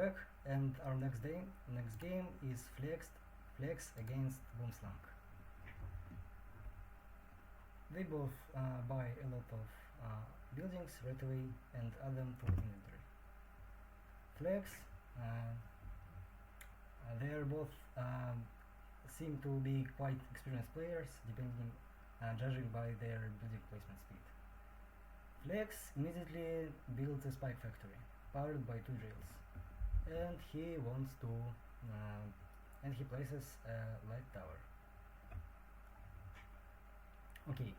back, and our next game is Flex against Boomslang. They both buy a lot of buildings right away and add them to inventory. Flex, they are both seem to be quite experienced players, judging by their building placement speed. Flex immediately builds a spike factory, powered by 2 drills, and he wants to and he places a light tower. Okay,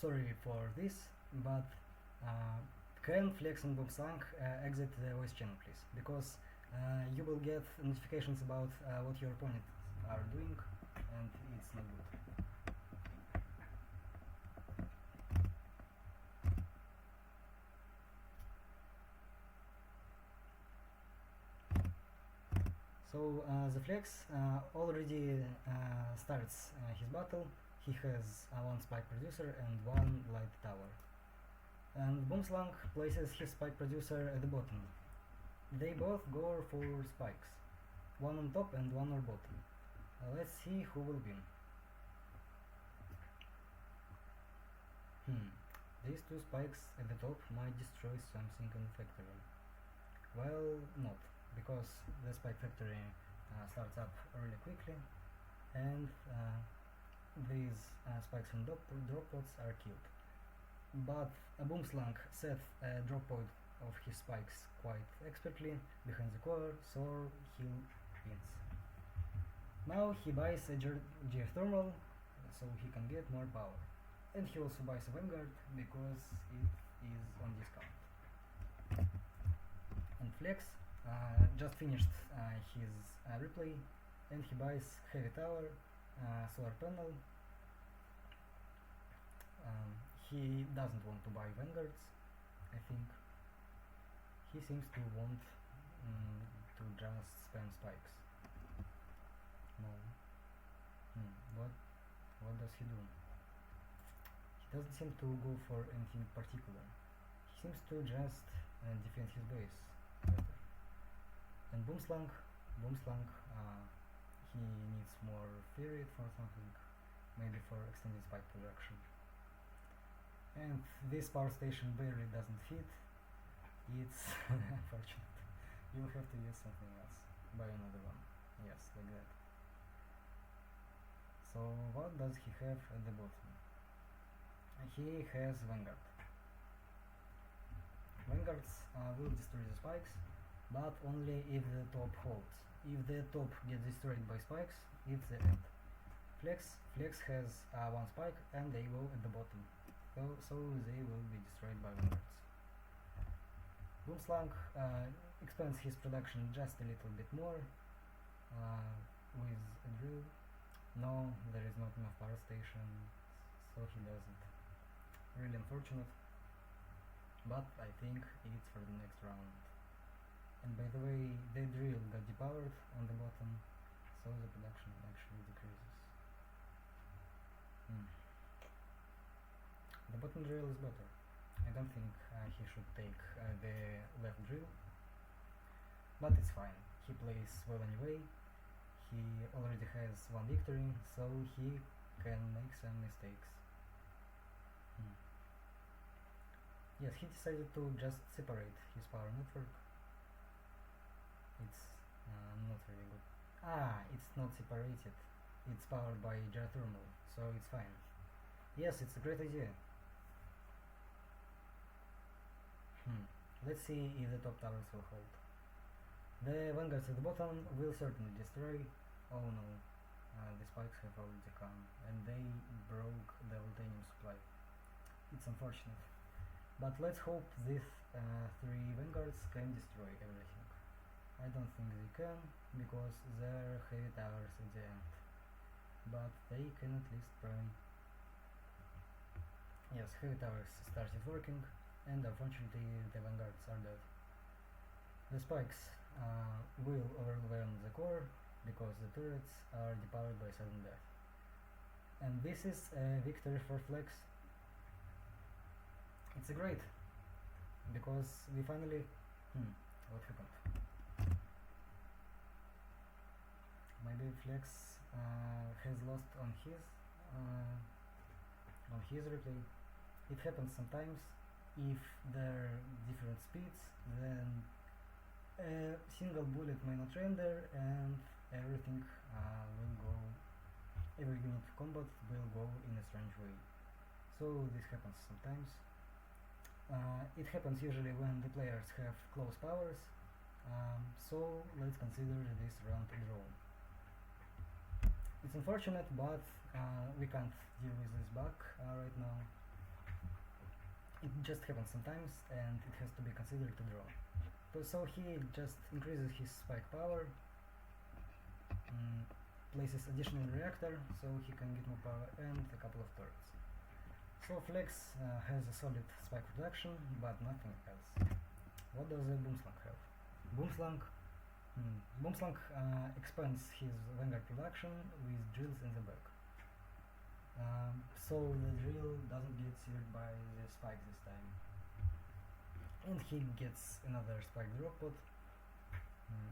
sorry for this, but can Flex and Boomslang exit the voice channel, please? Because you will get notifications about what your opponents are doing, and it's not good. So the Flex already starts his battle. He has 1 spike producer and 1 light tower. And Boomslang places his spike producer at the bottom. They both go for spikes, 1 on top and 1 on bottom. Let's see who will win. These 2 spikes at the top might destroy something in the factory. Well, not, because the spike factory starts up really quickly, and these spikes and drop pods are killed. But Boomslang set a drop pod of his spikes quite expertly behind the core, so he wins. Now he buys a geothermal, so he can get more power. And he also buys a Vanguard because it is on discount. And Flex just finished his replay, and he buys heavy tower, solar panel. He doesn't want to buy Vanguards, I think. He seems to want to just spam spikes. No. What does he do? He doesn't seem to go for anything particular. He seems to just defend his base better. And Boomslang, he needs more ferret for something, maybe for extended spike production. And this power station barely doesn't fit. It's unfortunate. You'll have to use something else. Buy another one. Yes, like that. So what does he have at the bottom? He has Vanguard. Vanguards will destroy the spikes, but only if the top holds. If the top gets destroyed by spikes, it's the end. Flex has 1 spike, and they go at the bottom. So they will be destroyed by Vanguards. Boomslang expands his production just a little bit more with a drill. No, there is not enough power station, so he doesn't. Really unfortunate, but I think it's for the next round. And by the way, the drill got depowered on the bottom, so the production actually decreases. The bottom drill is better. I don't think he should take the left drill, but it's fine. He plays well anyway. He already has 1 victory, so he can make some mistakes. Yes, he decided to just separate his power network. It's not really good. It's not separated. It's powered by geothermal, so it's fine. Yes, it's a great idea. Let's see if the top towers will hold. The Vanguards at the bottom will certainly destroy. Oh no, the spikes have already come, and they broke the Voltanium supply. It's unfortunate. But let's hope these 3 Vanguards can destroy everything. I don't think they can, because there are heavy towers at the end. But they can at least try. Yes, heavy towers started working, and unfortunately the Vanguards are dead. The spikes will overwhelm the core, because the turrets are depowered by sudden death. And this is a victory for Flex. It's a great, because we finally... what happened? Flex has lost on his replay. It happens sometimes. If there are different speeds, then a single bullet may not render and everything will go, every unit of combat will go in a strange way. So this happens sometimes. It happens usually when the players have close powers, so let's consider this round a draw. It's unfortunate, but we can't deal with this bug right now. It just happens sometimes and it has to be considered a draw. So he just increases his spike power, places additional reactor so he can get more power, and a couple of turrets. So Flex has a solid spike production, but nothing else. What does a Boomslang have? Boomslang expands his Vanguard production with drills in the back. So the drill doesn't get seared by the spike this time. And he gets another spike drop pod.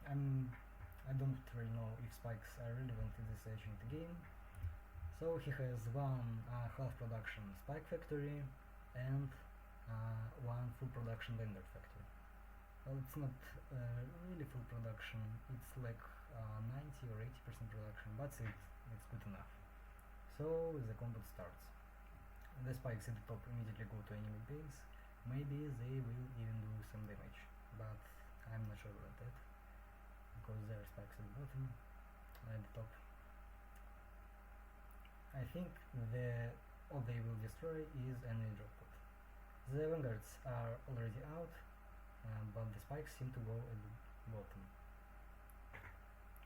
I don't really know if spikes are relevant in this stage in the game. So he has one half production spike factory and one full production Vanguard factory. Well, it's not really full production, it's like 90 or 80% production, but it's good enough. So the combat starts. The spikes at the top immediately go to enemy base. Maybe they will even do some damage, but I'm not sure about that, because there are spikes at the bottom and at the top. I think all they will destroy is enemy drop pod. The Vanguards are already out, but the spikes seem to go at the bottom.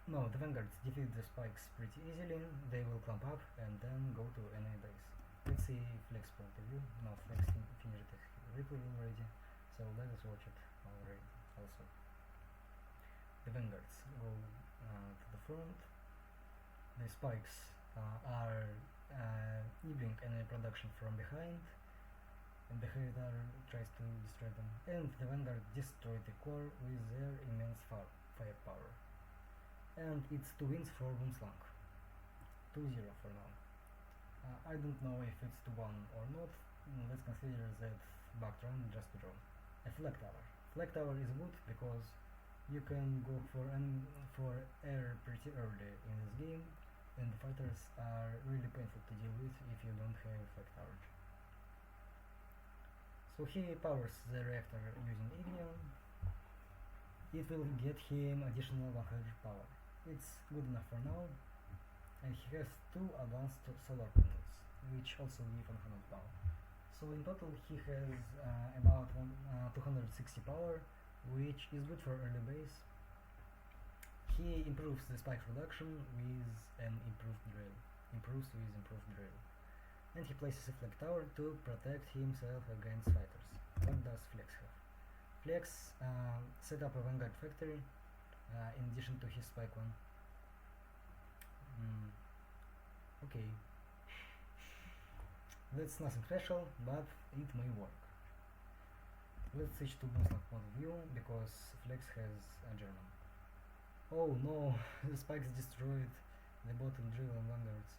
No, the Vanguards defeat the spikes pretty easily. They will clump up and then go to enemy base. Let's see Flex point of view. No, Flex finished his replay already, so let us watch it already also. The Vanguards go to the front. The spikes are nibbling enemy production from behind, and the Havidar tries to destroy them. And the Vanguard destroyed the core with their immense firepower. And it's 2 wins for Boomslang. 2-0 for now. I don't know if it's 2-1 or not. Let's consider that back round just a draw. A flag tower. Flag tower is good because you can go for air pretty early in this game, and the fighters are really painful to deal with if you don't have flag tower. So he powers the reactor using Ignium. It will get him additional 100 power. It's good enough for now, and he has 2 advanced solar panels, which also give 100 power. So in total he has about 260 power, which is good for early base. He improves the spike production with an improved drill. And he places a flag tower to protect himself against fighters. What does Flex have? Flex set up a Vanguard factory in addition to his spike one. Okay. That's nothing special, but it may work. Let's switch to Boomslang point of view, because Flex has a German. Oh no, the spikes destroyed the bottom drill and Vanguards.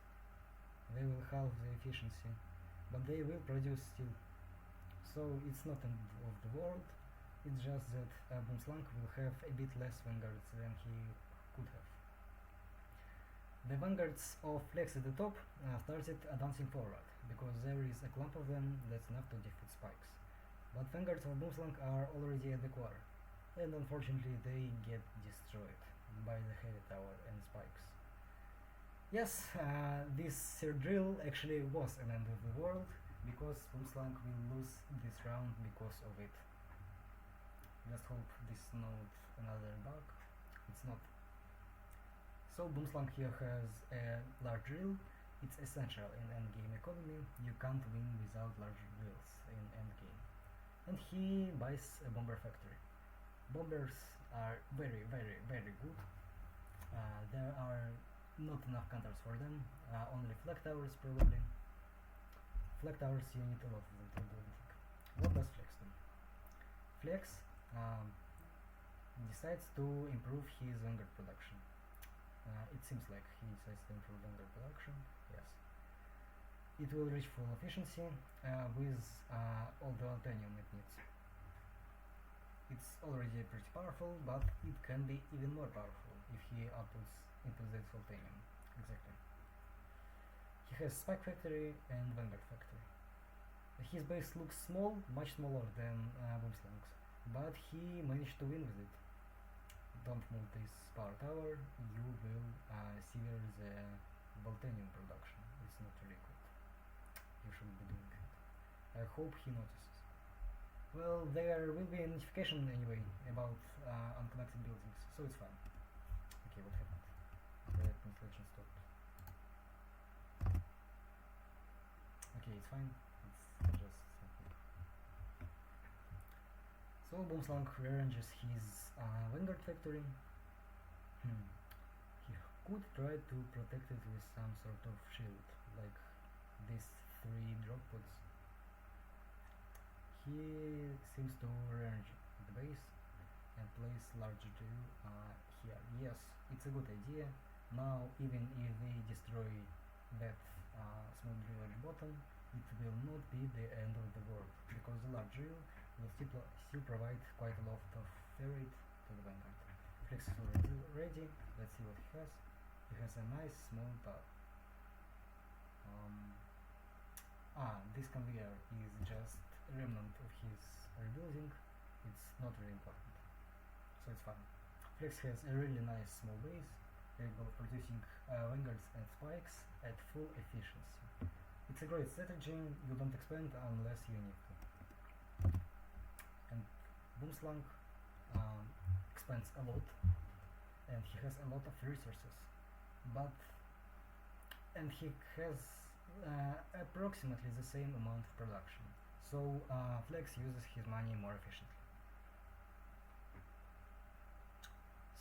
They will halve the efficiency, but they will produce still. So it's not end of the world, it's just that Boomslang will have a bit less Vanguards than he could have. The Vanguards of Flex at the top started advancing forward, because there is a clump of them that's enough to defeat spikes. But Vanguards of Boomslang are already at the core, and unfortunately they get destroyed by the heavy tower and spikes. Yes, this drill actually was an end of the world, because Boomslang will lose this round because of it. Just hope this is not another bug. It's not. So Boomslang here has a large drill. It's essential in endgame economy. You can't win without large drills in endgame. And he buys a bomber factory. Bombers are very, very, very good. There are not enough counters for them. Only flag towers probably. Flag towers, you need a lot of them to do anything. What does Flex do? Flex decides to improve his Vanguard production. It seems like he decides to improve Vanguard production. Yes. It will reach full efficiency with all the Altanium it needs. It's already pretty powerful, but it can be even more powerful if he outputs into this Altanium. Exactly. He has Spike Factory and Vanguard Factory. His base looks small, much smaller than Boomslang's, but he managed to win with it. Don't move this power tower, you will sever the Boltanium production. It's not really good. You shouldn't be doing it. I hope he notices. Well, there will be a notification anyway about unconnected buildings, so it's fine. Okay, what happened? The translation stopped. Okay, it's fine. It's just something. So Boomslang rearranges his Vanguard Factory. He could try to protect it with some sort of shield, like these 3 drop pods. He seems to rearrange the base and place larger drill here. Yes, it's a good idea. Now, even if they destroy that small drill at the bottom, it will not be the end of the world, because the large drill will still provide quite a lot of ferrite to the Vanguard. Flex is already ready. Let's see what he has. He has a nice small tower. This conveyor is just a remnant of his rebuilding. It's not very important, so it's fine. Flex has a really nice small base, capable of producing Vanguards and Spikes at full efficiency. It's a great strategy. You don't expand unless you need to. And Boomslang expands a lot, and he has a lot of resources, and he has approximately the same amount of production, so Flex uses his money more efficiently.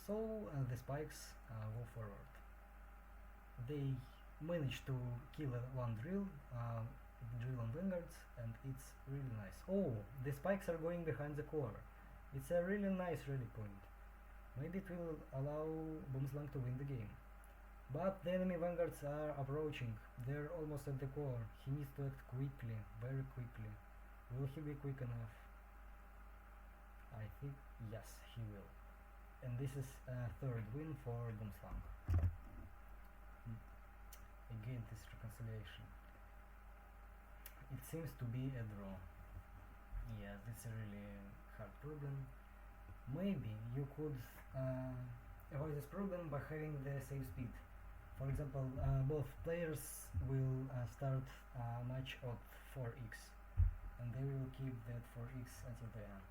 So the Spikes go forward. They manage to kill one drill on Vanguards, and it's really nice. Oh, the Spikes are going behind the core. It's a really nice rally point. Maybe it will allow Boomslang to win the game. But the enemy Vanguards are approaching. They're almost at the core. He needs to act quickly, very quickly. Will he be quick enough? I think yes, he will. And this is a 3rd win for Boomslang. Again, this reconciliation. It seems to be a draw. Yeah, that's a really hard problem. Maybe you could avoid this problem by having the same speed. For example, both players will start a match at 4x, and they will keep that 4x until the end.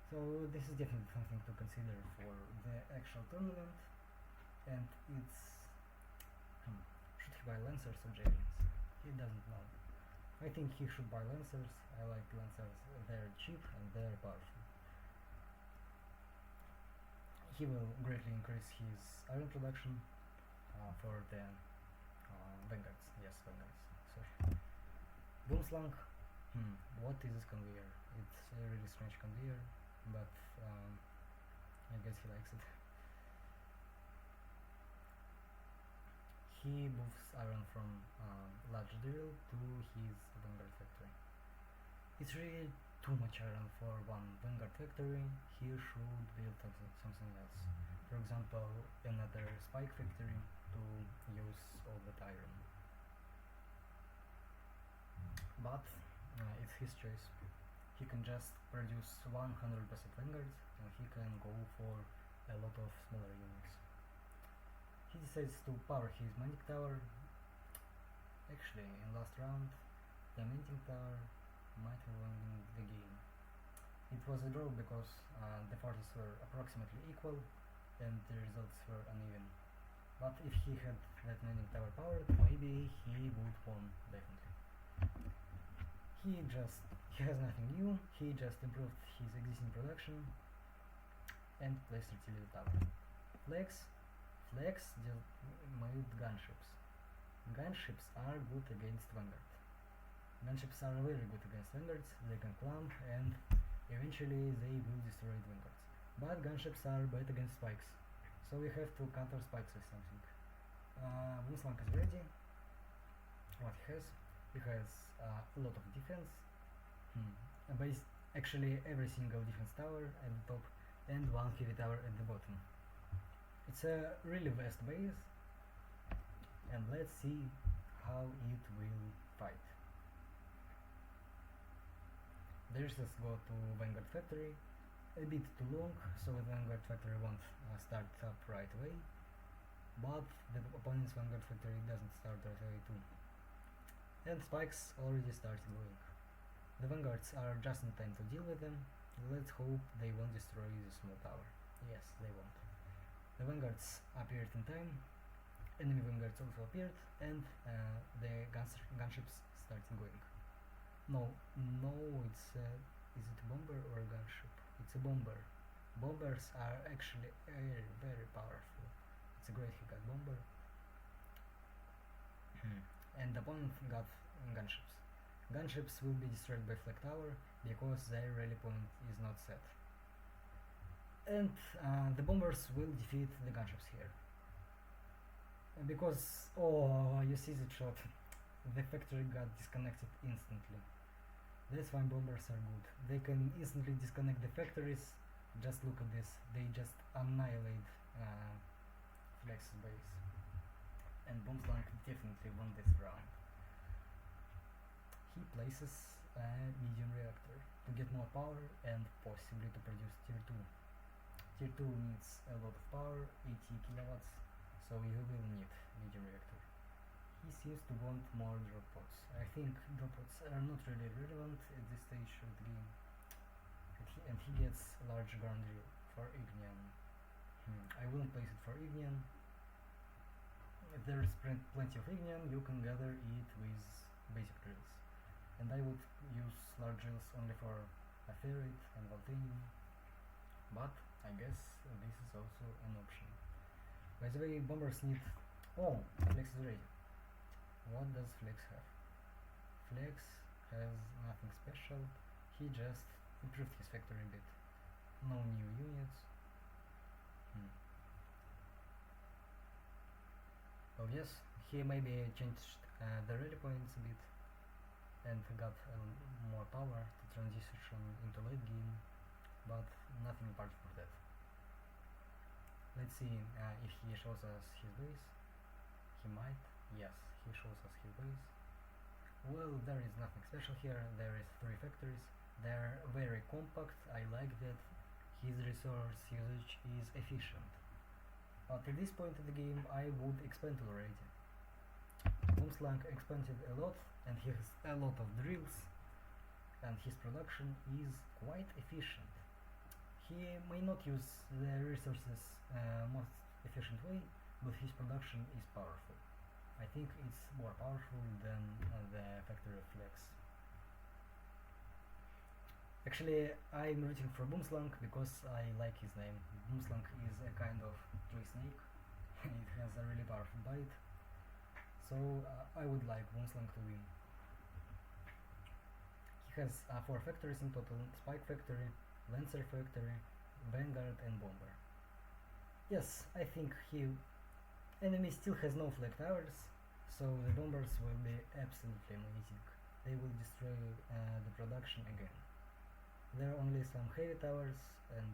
So this is definitely something to consider for the actual tournament. And it's should he buy Lancers or Javelins? He doesn't know. I think he should buy Lancers. I like Lancers. They're cheap and they're powerful. He will greatly increase his iron production for the Vanguards. Yes, Vanguards. Sorry. Boomslang. What is this conveyor? It's a really strange conveyor, but I guess he likes it. He moves iron from large drill to his Vanguard factory. It's really too much iron for one Vanguard factory. He should build something else. For example, another Spike factory to use all that iron. But it's his choice. He can just produce 100% Vanguards, and he can go for a lot of smaller units. He decides to power his Mantic Tower. Actually, in last round, the Mantic Tower might have won the game. It was a draw because the forces were approximately equal and the results were uneven. But if he had that Mantic Tower powered, maybe he would won, definitely. He has nothing new. He just improved his existing production and placed artillery tower. Flex made gunships. Gunships are good against Vanguard. Gunships are very good against Vanguards. They can clump and eventually they will destroy Vanguards. But gunships are bad against Spikes. So we have to counter spikes with something. Boomslang is ready. What he has a lot of defense. Actually every single defense tower at the top and one heavy tower at the bottom. It's a really vast base, and let's see how it will fight. Darius go to Vanguard Factory, a bit too long, so the Vanguard Factory won't start up right away, but the opponent's Vanguard Factory doesn't start right away too. And spikes already started going. The Vanguards are just in time to deal with them. Let's hope they won't destroy the small tower. Yes, they won't. The Vanguards appeared in time, enemy Vanguards also appeared, and the gunships started going. No, it's is it a bomber or a gunship? It's a bomber. Bombers are actually very, very powerful. It's a great he got bomber. And the opponent got gunships. Gunships will be destroyed by flag tower because their rally point is not set. And the bombers will defeat the gunships here. Because, oh, you see the shot. The factory got disconnected instantly. That's why bombers are good. They can instantly disconnect the factories. Just look at this. They just annihilate Flex's base. And Boomslang definitely won this round. He places a medium reactor to get more power and possibly to produce tier 2. Tier 2 needs a lot of power, 80 kilowatts, so you will need medium reactor. He seems to want more drop pods. I think drop pods are not really relevant at this stage of the game. And he gets large ground drill for Ignian. I won't place it for Ignian. If there is plenty of Ignian, you can gather it with basic drills. And I would use large drills only for a ferrite and Voltanium. But I guess this is also an option. By the way, bombers need... Oh, Flex is ready. What does Flex have? Flex has nothing special. He just improved his factory a bit. No new units. Oh yes, he maybe changed the rally points a bit and got more power to transition into late game, but nothing apart from that. Let's see if he shows us his base. He might. Yes, he shows us his base. Well, there is nothing special here. There is 3 factories. They're very compact. I like that. His resource usage is efficient. But at this point of the game, I would expand already. Boomslang expanded a lot, and he has a lot of drills, and his production is quite efficient. He may not use the resources most efficient way, but his production is powerful. I think it's more powerful than the factory of Flex. Actually, I'm rooting for Boomslang because I like his name. Boomslang is a kind of tree snake. It has a really powerful bite. So I would like Boomslang to win. He has 4 factories in total: Spike Factory, Lancer Factory, Vanguard and Bomber. Yes, I think enemy still has no flag towers, so the bombers will be absolutely amazing. They will destroy the production again. There are only some heavy towers and,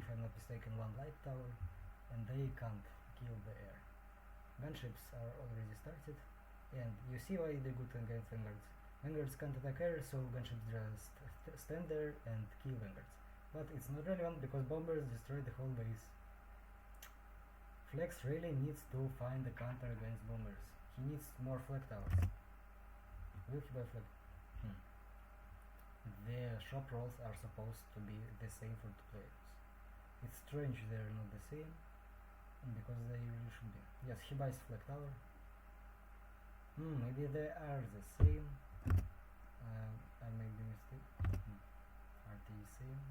if I'm not mistaken, 1 light tower, and they can't kill the air. Gunships are already started, and you see why they're good against Vanguards. Vanguards can't attack air, so gunships just stand there and kill Vanguards. But it's not relevant because bombers destroy the whole base. Flex really needs to find a counter against bombers. He needs more flag towers. Will he buy flag? The shop rolls are supposed to be the same for 2 players. It's strange they're not the same, because they really should be. Yes, he buys flag tower. Maybe they are the same. I made the mistake. Are they the same?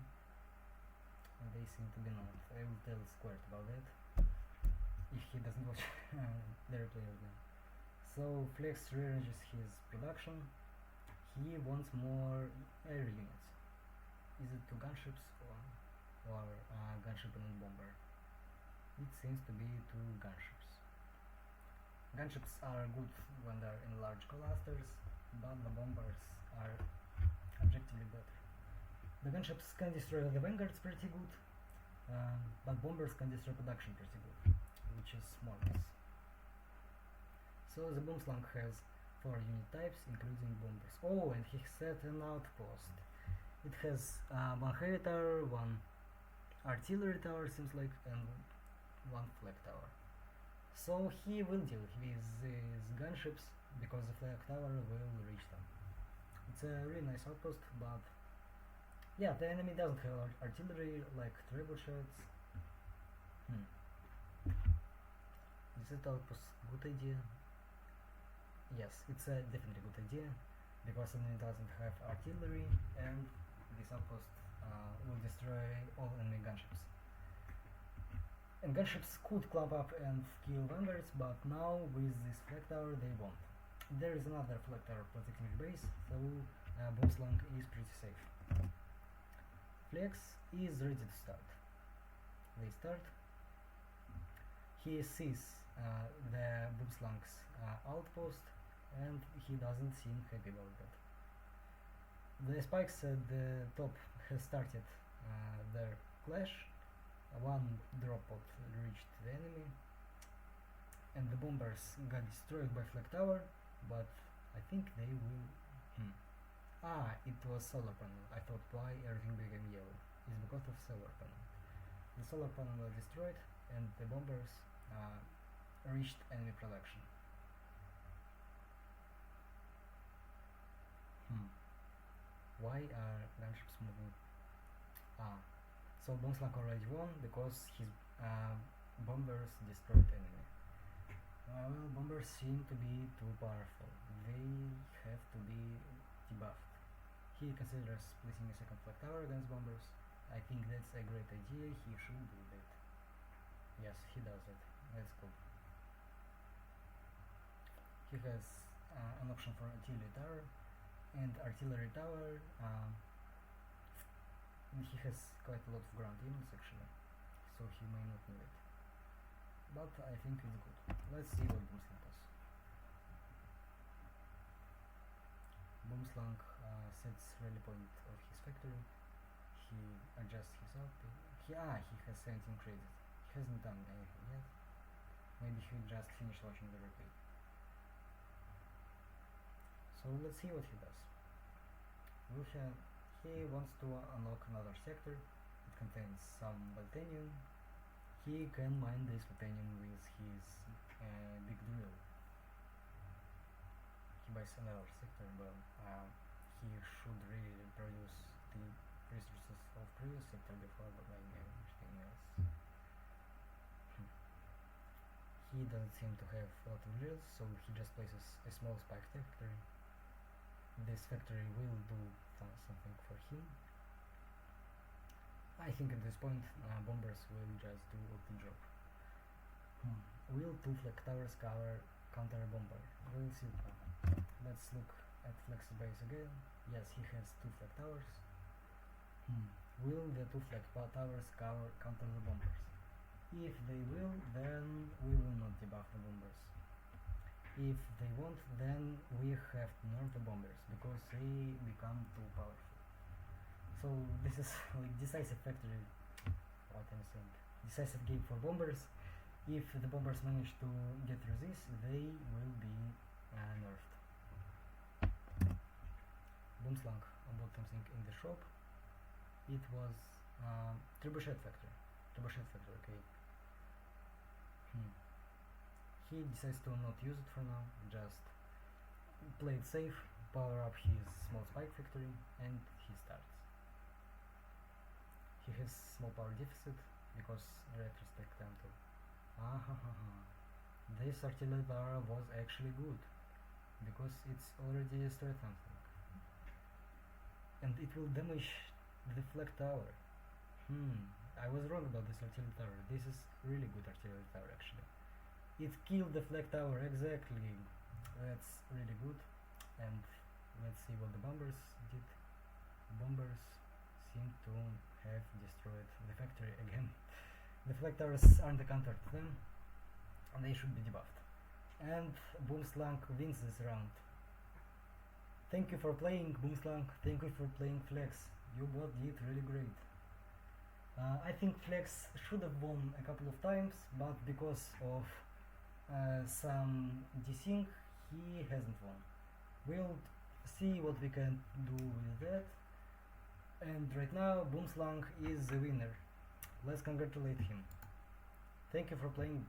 They seem to be not. I will tell Squared about that if he doesn't watch the replay of them. So Flex rearranges his production. He wants more air units. Is it 2 gunships or gunship and bomber? it seems to be two gunships. Gunships are good when they're in large clusters, but the bombers are objectively better. The gunships can destroy the vanguards pretty good, but bombers can destroy production pretty good, which is more nice. So the Boomslang has 4 unit types, including bombers. Oh, and he set an outpost. It has 1 heavy tower, 1 artillery tower, seems like, and 1 flag tower. So he will deal with these gunships because the flag tower will reach them. It's a really nice outpost, but yeah, the enemy doesn't have artillery like trebuchets. Is that outpost a good idea? Yes, it's a definitely good idea because the enemy doesn't have artillery, and this outpost will destroy all enemy gunships. And gunships could climb up and kill vanguards, but now with this flag tower they won't. There is another flag tower protecting the base, so Boomslang is pretty safe. Flex is ready to start. They start. He sees the Boomslang's outpost, and he doesn't seem happy about that. The spikes at the top have started their clash. 1 drop pod reached the enemy, and the bombers got destroyed by flag tower, but I think they will... it was solar panel. I thought why everything became yellow. It's because of solar panel. The solar panel was destroyed, and the bombers reached enemy production. Why are gunships moving? So Boomslang already won because his bombers destroyed enemy. Well, bombers seem to be too powerful. They have to be debuffed. He considers placing a second flag tower against bombers. I think that's a great idea. He should do that. Yes, he does it. That's cool. He has an option for artillery tower and artillery tower. He has quite a lot of ground units actually, so he may not need it. But I think it's good. Let's see what Boomslang does. Boomslang sets rally point of his factory. He adjusts his output. He has 17 credits. He hasn't done anything yet. Maybe he just finished watching the replay. So let's see what he does. He wants to unlock another sector. It contains some titanium. He can mine this titanium with his big drill. He buys another sector, but he should really produce the resources of previous sector before buying everything else. He doesn't seem to have a lot of drills, so he just places a small spike factory. This factory will do something for him. I think at this point bombers will just do the job. Will 2 flag towers counter a bomber? We'll see. Let's look at Flex's base again. Yes, he has 2 flag towers. Will the 2 flag towers counter the bombers? If they will, then we will not debuff the bombers. If they won't, then we have to nerf the bombers because they become too powerful. So this is like decisive factory. What I'm saying, decisive game for bombers. If the bombers manage to get through this, they will be nerfed. Boomslang bought something in the shop. It was trebuchet factory. Okay. He decides to not use it for now, just play it safe, power up his small spike factory, and he starts. He has small power deficit because retrospect temple. This artillery tower was actually good because it's already destroyed something, and it will damage the flag tower. I was wrong about this artillery tower. This is really good artillery tower actually. It killed the flag tower, exactly. That's really good. And let's see what the bombers did. Bombers seem to have destroyed the factory again. Deflectors aren't a counter to them, and they should be debuffed. And Boomslang wins this round. Thank you for playing, Boomslang. Thank you for playing Flex. You both did really great. I think Flex should have won a couple of times, but because of some desync, he hasn't won. We'll see what we can do with that. And right now, Boomslang is the winner. Let's congratulate him. Thank you for playing.